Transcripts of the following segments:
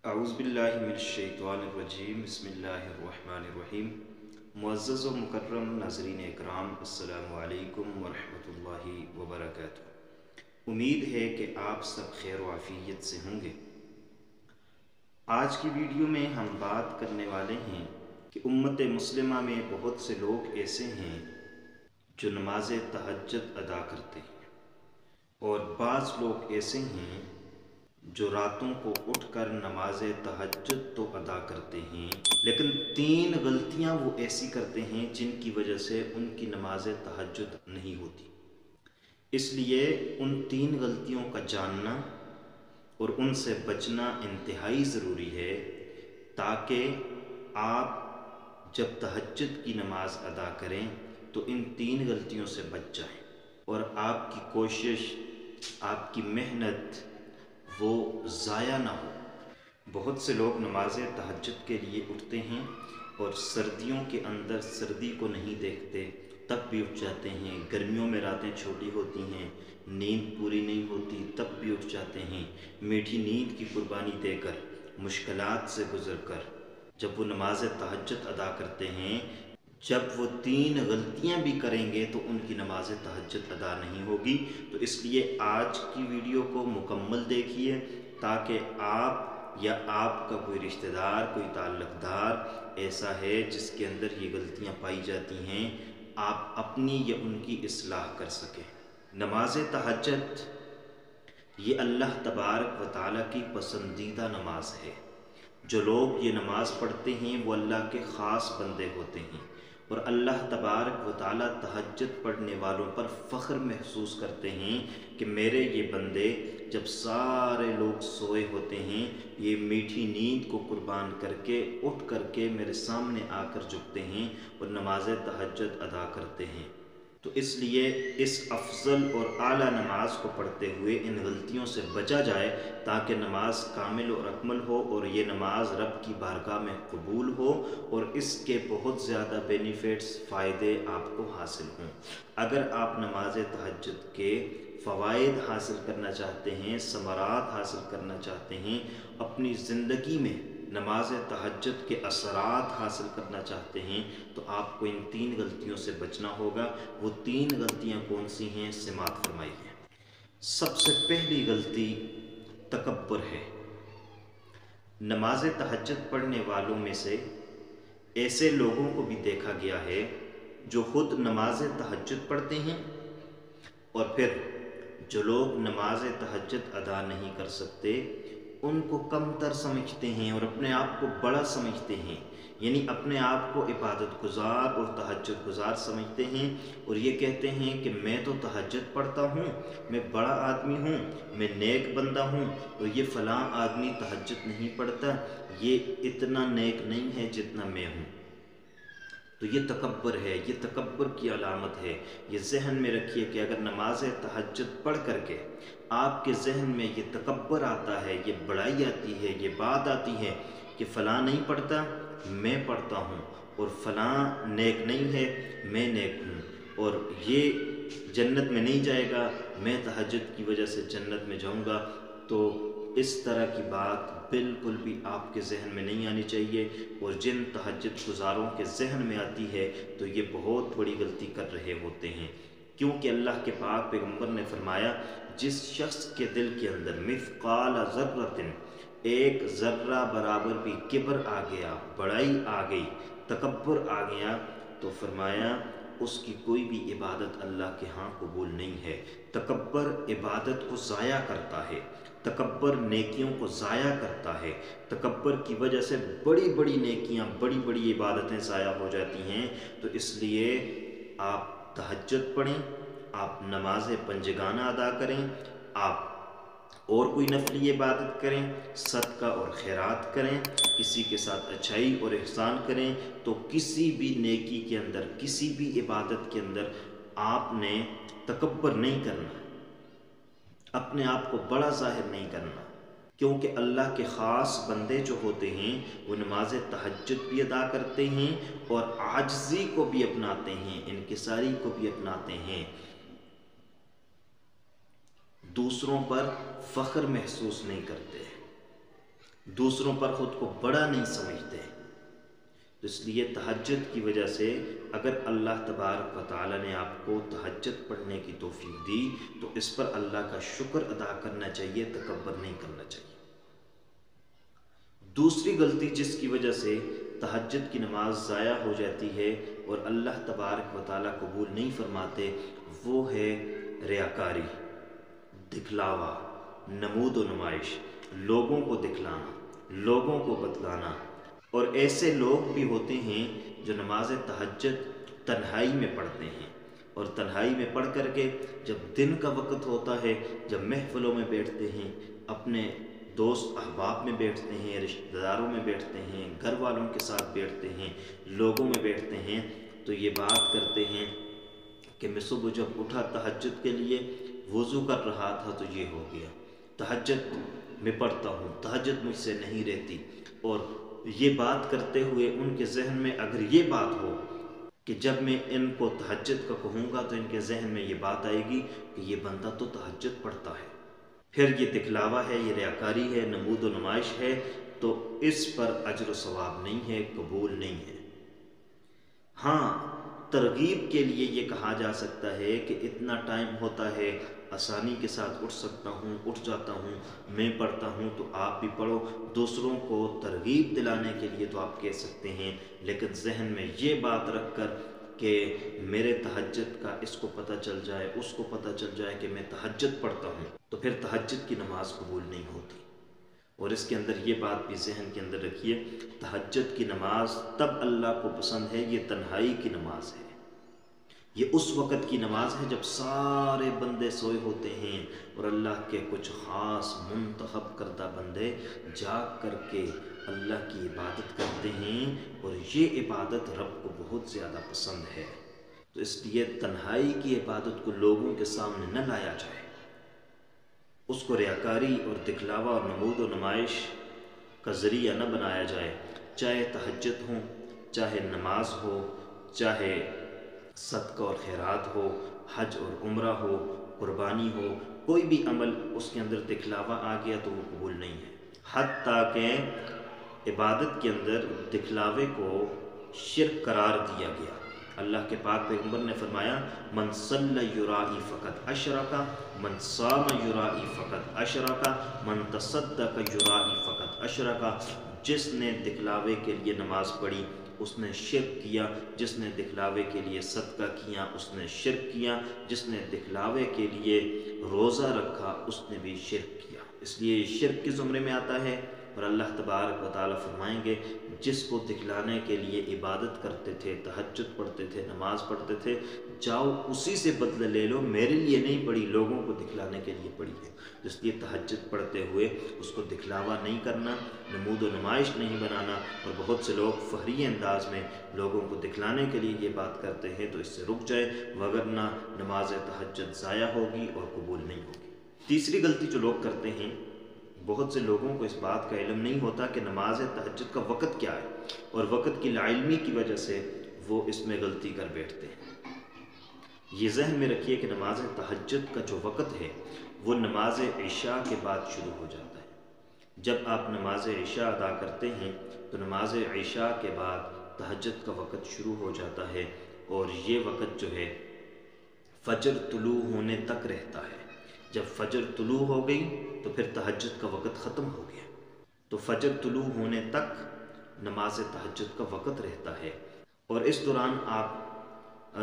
اعوذ باللہ من الشیطان الرجیم بسم اللہ الرحمن الرحیم۔ معزز و مکرم ناظرین اکرام، السلام علیکم ورحمۃ اللہ وبرکاتہ۔ امید ہے کہ آپ سب خیر و عافیت سے ہوں گے۔ آج کی ویڈیو میں ہم بات کرنے والے ہیں کہ امت مسلمہ میں بہت سے لوگ ایسے ہیں جو نماز تہجد ادا کرتے ہیں، اور بعض لوگ ایسے ہیں جو راتوں کو اٹھ کر نماز تہجد تو ادا کرتے ہیں، لیکن 3 غلطیاں وہ ایسی کرتے ہیں جن کی وجہ سے ان کی نماز تہجد نہیں ہوتی۔ اس لیے ان 3 غلطیوں کا جاننا اور ان سے بچنا انتہائی ضروری ہے، تاکہ آپ جب تہجد کی نماز ادا کریں تو ان 3 غلطیوں سے بچ جائیں اور آپ کی کوشش، آپ کی محنت وہ ضائع نہ ہو۔ بہت سے لوگ نماز تہجد کے لیے اٹھتے ہیں اور سردیوں کے اندر سردی کو نہیں دیکھتے، تب بھی اٹھ جاتے ہیں۔ گرمیوں میں راتیں چھوٹی ہوتی ہیں، نیند پوری نہیں ہوتی، تب بھی اٹھ جاتے ہیں۔ میٹھی نیند کی قربانی دے کر، مشکلات سے گزر کر جب وہ نماز تہجد ادا کرتے ہیں، جب وہ 3 غلطیاں بھی کریں گے تو ان کی نماز تہجد ادا نہیں ہوگی۔ تو اس لیے آج کی ویڈیو کو مکمل دیکھیے، تاکہ آپ یا آپ کا کوئی رشتہ دار، کوئی تعلق دار ایسا ہے جس کے اندر یہ غلطیاں پائی جاتی ہیں، آپ اپنی یا ان کی اصلاح کر سکیں۔ نماز تہجد یہ اللہ تبارک و تعالیٰ کی پسندیدہ نماز ہے۔ جو لوگ یہ نماز پڑھتے ہیں وہ اللہ کے خاص بندے ہوتے ہیں، اور اللہ تبارک و تعالیٰ تہجد پڑھنے والوں پر فخر محسوس کرتے ہیں کہ میرے یہ بندے جب سارے لوگ سوئے ہوتے ہیں، یہ میٹھی نیند کو قربان کر کے اٹھ کر کے میرے سامنے آ کر جھکتے ہیں اور نماز تہجد ادا کرتے ہیں۔ تو اس لیے اس افضل اور اعلیٰ نماز کو پڑھتے ہوئے ان غلطیوں سے بچا جائے، تاکہ نماز کامل اور اکمل ہو اور یہ نماز رب کی بارگاہ میں قبول ہو، اور اس کے بہت زیادہ بینیفٹس، فائدے آپ کو حاصل ہوں۔ اگر آپ نماز تہجد کے فوائد حاصل کرنا چاہتے ہیں، ثمرات حاصل کرنا چاہتے ہیں، اپنی زندگی میں نماز تہجد کے اثرات حاصل کرنا چاہتے ہیں، تو آپ کو ان 3 غلطیوں سے بچنا ہوگا۔ وہ 3 غلطیاں کون سی ہیں، سماعت فرمائیے۔ سب سے پہلی غلطی تکبر ہے۔ نماز تہجد پڑھنے والوں میں سے ایسے لوگوں کو بھی دیکھا گیا ہے جو خود نماز تہجد پڑھتے ہیں، اور پھر جو لوگ نماز تہجد ادا نہیں کر سکتے ان کو کم تر سمجھتے ہیں اور اپنے آپ کو بڑا سمجھتے ہیں، یعنی اپنے آپ کو عبادت گزار اور تہجد گزار سمجھتے ہیں، اور یہ کہتے ہیں کہ میں تو تہجد پڑھتا ہوں، میں بڑا آدمی ہوں، میں نیک بندہ ہوں، اور یہ فلاں آدمی تہجد نہیں پڑھتا، یہ اتنا نیک نہیں ہے جتنا میں ہوں۔ تو یہ تکبر ہے، یہ تکبر کی علامت ہے۔ یہ ذہن میں رکھیے کہ اگر نماز تہجد پڑھ کر کے آپ کے ذہن میں یہ تکبر آتا ہے، یہ بڑائی آتی ہے، یہ بات آتی ہے کہ فلاں نہیں پڑھتا، میں پڑھتا ہوں، اور فلاں نیک نہیں ہے، میں نیک ہوں، اور یہ جنت میں نہیں جائے گا، میں تہجد کی وجہ سے جنت میں جاؤں گا، تو اس طرح کی بات بالکل بھی آپ کے ذہن میں نہیں آنی چاہیے، اور جن تہجد گزاروں کے ذہن میں آتی ہے تو یہ بہت بڑی غلطی کر رہے ہوتے ہیں، کیونکہ اللہ کے پاک پیغمبر نے فرمایا جس شخص کے دل کے اندر مثقال ذرۃ، ایک ذرہ برابر بھی کبر آ گیا، بڑائی آ گئی، تکبر آ گیا، تو فرمایا اس کی کوئی بھی عبادت اللہ کے ہاں قبول نہیں ہے۔ تکبر عبادت کو ضائع کرتا ہے، تکبر نیکیوں کو ضائع کرتا ہے، تکبر کی وجہ سے بڑی بڑی نیکیاں، بڑی بڑی عبادتیں ضائع ہو جاتی ہیں۔ تو اس لیے آپ تہجد پڑھیں، آپ نماز پنجگانہ ادا کریں، آپ اور کوئی نفلی عبادت کریں، صدقہ اور خیرات کریں، کسی کے ساتھ اچھائی اور احسان کریں، تو کسی بھی نیکی کے اندر، کسی بھی عبادت کے اندر آپ نے تکبر نہیں کرنا، اپنے آپ کو بڑا ظاہر نہیں کرنا، کیونکہ اللہ کے خاص بندے جو ہوتے ہیں وہ نماز تہجد بھی ادا کرتے ہیں اور عاجزی کو بھی اپناتے ہیں، انکساری کو بھی اپناتے ہیں، دوسروں پر فخر محسوس نہیں کرتے۔ دوسروں پر خود کو بڑا نہیں سمجھتے۔ تو اس لیے تہجد کی وجہ سے اگر اللہ تبارک و تعالیٰ نے آپ کو تہجد پڑھنے کی توفیق دی تو اس پر اللہ کا شکر ادا کرنا چاہیے، تکبر نہیں کرنا چاہیے۔ دوسری غلطی جس کی وجہ سے تہجد کی نماز ضائع ہو جاتی ہے اور اللہ تبارک و تعالیٰ قبول نہیں فرماتے، وہ ہے ریاکاری، دکھلاوا، نمود و نمائش، لوگوں کو دکھلانا، لوگوں کو بتلانا۔ اور ایسے لوگ بھی ہوتے ہیں جو نماز تہجد تنہائی میں پڑھتے ہیں، اور تنہائی میں پڑھ کر کے جب دن کا وقت ہوتا ہے، جب محفلوں میں بیٹھتے ہیں، اپنے دوست احباب میں بیٹھتے ہیں، رشتہ داروں میں بیٹھتے ہیں، گھر والوں کے ساتھ بیٹھتے ہیں، لوگوں میں بیٹھتے ہیں، تو یہ بات کرتے ہیں کہ میں صبح جب اٹھا تہجد کے لیے وضو کر رہا تھا تو یہ ہو گیا، تہجد میں پڑھتا ہوں، تہجد مجھ سے نہیں رہتی۔ اور یہ بات کرتے ہوئے ان کے ذہن میں اگر یہ بات ہو کہ جب میں ان کو تہجد کا کہوں گا تو ان کے ذہن میں یہ بات آئے گی کہ یہ بندہ تو تہجد پڑھتا ہے، پھر یہ دکھلاوا ہے، یہ ریاکاری ہے، نمود و نمائش ہے، تو اس پر اجر و ثواب نہیں ہے، قبول نہیں ہے۔ ہاں، ترغیب کے لیے یہ کہا جا سکتا ہے کہ اتنا ٹائم ہوتا ہے، آسانی کے ساتھ اٹھ سکتا ہوں، اٹھ جاتا ہوں، میں پڑھتا ہوں تو آپ بھی پڑھو، دوسروں کو ترغیب دلانے کے لیے تو آپ کہہ سکتے ہیں، لیکن ذہن میں یہ بات رکھ کر کہ میرے تہجد کا اس کو پتہ چل جائے، اس کو پتہ چل جائے کہ میں تہجد پڑھتا ہوں، تو پھر تہجد کی نماز قبول نہیں ہوتی۔ اور اس کے اندر یہ بات بھی ذہن کے اندر رکھیے، تہجد کی نماز تب اللہ کو پسند ہے، یہ تنہائی کی نماز ہے، یہ اس وقت کی نماز ہے جب سارے بندے سوئے ہوتے ہیں اور اللہ کے کچھ خاص منتخب کردہ بندے جاگ کر کے اللہ کی عبادت کرتے ہیں، اور یہ عبادت رب کو بہت زیادہ پسند ہے۔ تو اس لیے تنہائی کی عبادت کو لوگوں کے سامنے نہ لایا جائے، اس کو ریاکاری اور دکھلاوا اور نمود و نمائش کا ذریعہ نہ بنایا جائے، چاہے تہجد ہو، چاہے نماز ہو، چاہے صدقہ اور خیرات ہو، حج اور عمرہ ہو، قربانی ہو، کوئی بھی عمل اس کے اندر دکھلاوا آ گیا تو وہ قبول نہیں ہے۔ حتیٰ کہ عبادت کے اندر دکھلاوے کو شرک قرار دیا گیا۔ اللہ کے پاک پیغمبر نے فرمایا، من صلی یرائی فقط اشرکا، من صام یرائی فقط اشرکا، من تصدق یرائی فقط اشرکا۔ جس نے دکھلاوے کے لیے نماز پڑھی اس نے شرک کیا، جس نے دکھلاوے کے لیے صدقہ کیا اس نے شرک کیا، جس نے دکھلاوے کے لیے روزہ رکھا اس نے بھی شرک کیا۔ اس لیے شرک کے زمرے میں آتا ہے، اور اللہ تبارک و تعالیٰ فرمائیں گے جس کو دکھلانے کے لیے عبادت کرتے تھے، تہجد پڑھتے تھے، نماز پڑھتے تھے، جاؤ اسی سے بدلہ لے لو، میرے لیے نہیں پڑھی، لوگوں کو دکھلانے کے لیے پڑھی ہے۔ اس لیے تہجد پڑھتے ہوئے اس کو دکھلاوا نہیں کرنا، نمود و نمائش نہیں بنانا، اور بہت سے لوگ فخری انداز میں لوگوں کو دکھلانے کے لیے یہ بات کرتے ہیں، تو اس سے رک جائے، وگرنہ نماز تہجد ضائع ہوگی اور قبول نہیں ہوگی۔ تیسری غلطی جو لوگ کرتے ہیں، بہت سے لوگوں کو اس بات کا علم نہیں ہوتا کہ نماز تہجد کا وقت کیا ہے، اور وقت کی لاعلمی کی وجہ سے وہ اس میں غلطی کر بیٹھتے ہیں۔ یہ ذہن میں رکھیے کہ نماز تہجد کا جو وقت ہے وہ نماز عشاء کے بعد شروع ہو جاتا ہے۔ جب آپ نماز عشاء ادا کرتے ہیں تو نماز عشاء کے بعد تہجد کا وقت شروع ہو جاتا ہے، اور یہ وقت جو ہے فجر طلوع ہونے تک رہتا ہے۔ جب فجر طلوع ہو گئی تو پھر تہجد کا وقت ختم ہو گیا۔ تو فجر طلوع ہونے تک نماز تہجد کا وقت رہتا ہے، اور اس دوران آپ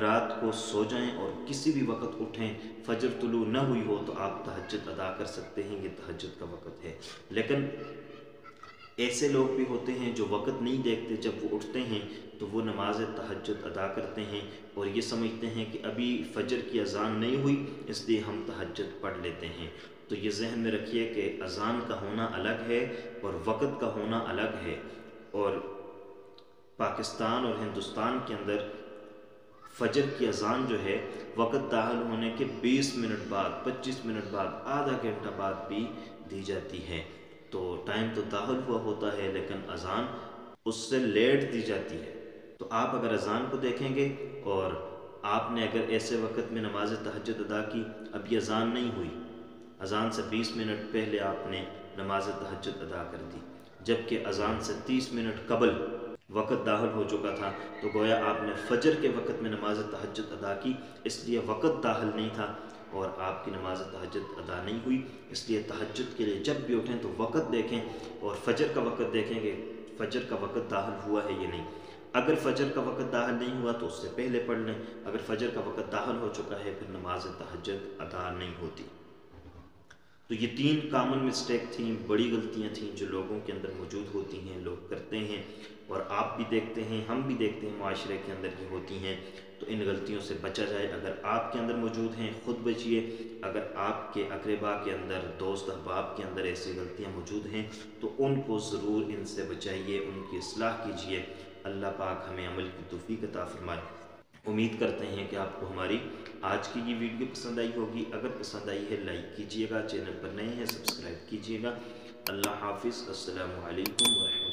رات کو سو جائیں اور کسی بھی وقت اٹھیں، فجر طلوع نہ ہوئی ہو تو آپ تہجد ادا کر سکتے ہیں، یہ تہجد کا وقت ہے۔ لیکن ایسے لوگ بھی ہوتے ہیں جو وقت نہیں دیکھتے، جب وہ اٹھتے ہیں تو وہ نماز تہجد ادا کرتے ہیں اور یہ سمجھتے ہیں کہ ابھی فجر کی اذان نہیں ہوئی اس لیے ہم تہجد پڑھ لیتے ہیں۔ تو یہ ذہن میں رکھیے کہ اذان کا ہونا الگ ہے اور وقت کا ہونا الگ ہے، اور پاکستان اور ہندوستان کے اندر فجر کی اذان جو ہے وقت داخل ہونے کے 20 منٹ بعد، 25 منٹ بعد، آدھا گھنٹہ بعد بھی دی جاتی ہے۔ تو ٹائم تو داخل ہوا ہوتا ہے لیکن اذان اس سے لیٹ دی جاتی ہے۔ تو آپ اگر اذان کو دیکھیں گے اور آپ نے اگر ایسے وقت میں نماز تہجد ادا کی، ابھی اذان نہیں ہوئی، اذان سے 20 منٹ پہلے آپ نے نماز تہجد ادا کر دی، جبکہ اذان سے 30 منٹ قبل وقت داخل ہو چکا تھا، تو گویا آپ نے فجر کے وقت میں نماز تہجد ادا کی، اس لیے وقت داخل نہیں تھا اور آپ کی نماز تہجد ادا نہیں ہوئی۔ اس لیے تہجد کے لیے جب بھی اٹھیں تو وقت دیکھیں اور فجر کا وقت دیکھیں کہ فجر کا وقت داخل ہوا ہے یا نہیں۔ اگر فجر کا وقت داخل نہیں ہوا تو اس سے پہلے پڑھ لیں، اگر فجر کا وقت داخل ہو چکا ہے پھر نماز تہجد ادا نہیں ہوتی۔ تو یہ 3 کامن مسٹیک تھیں، بڑی غلطیاں تھیں جو لوگوں کے اندر موجود ہوتی ہیں، لوگ کرتے ہیں اور آپ بھی دیکھتے ہیں، ہم بھی دیکھتے ہیں معاشرے کے اندر یہ ہوتی ہیں۔ تو ان غلطیوں سے بچا جائے۔ اگر آپ کے اندر موجود ہیں خود بچیے، اگر آپ کے اقربا کے اندر، دوست احباب کے اندر ایسی غلطیاں موجود ہیں تو ان کو ضرور ان سے بچائیے، ان کی اصلاح کیجیے۔ اللہ پاک ہمیں عمل کی توفیق عطا فرمائے۔ امید کرتے ہیں کہ آپ کو ہماری آج کی یہ ویڈیو پسند آئی ہوگی۔ اگر پسند آئی ہے لائک کیجیے گا، چینل پر نئے ہیں سبسکرائب کیجیے گا۔ اللہ حافظ، السلام علیکم ورحمۃ اللہ۔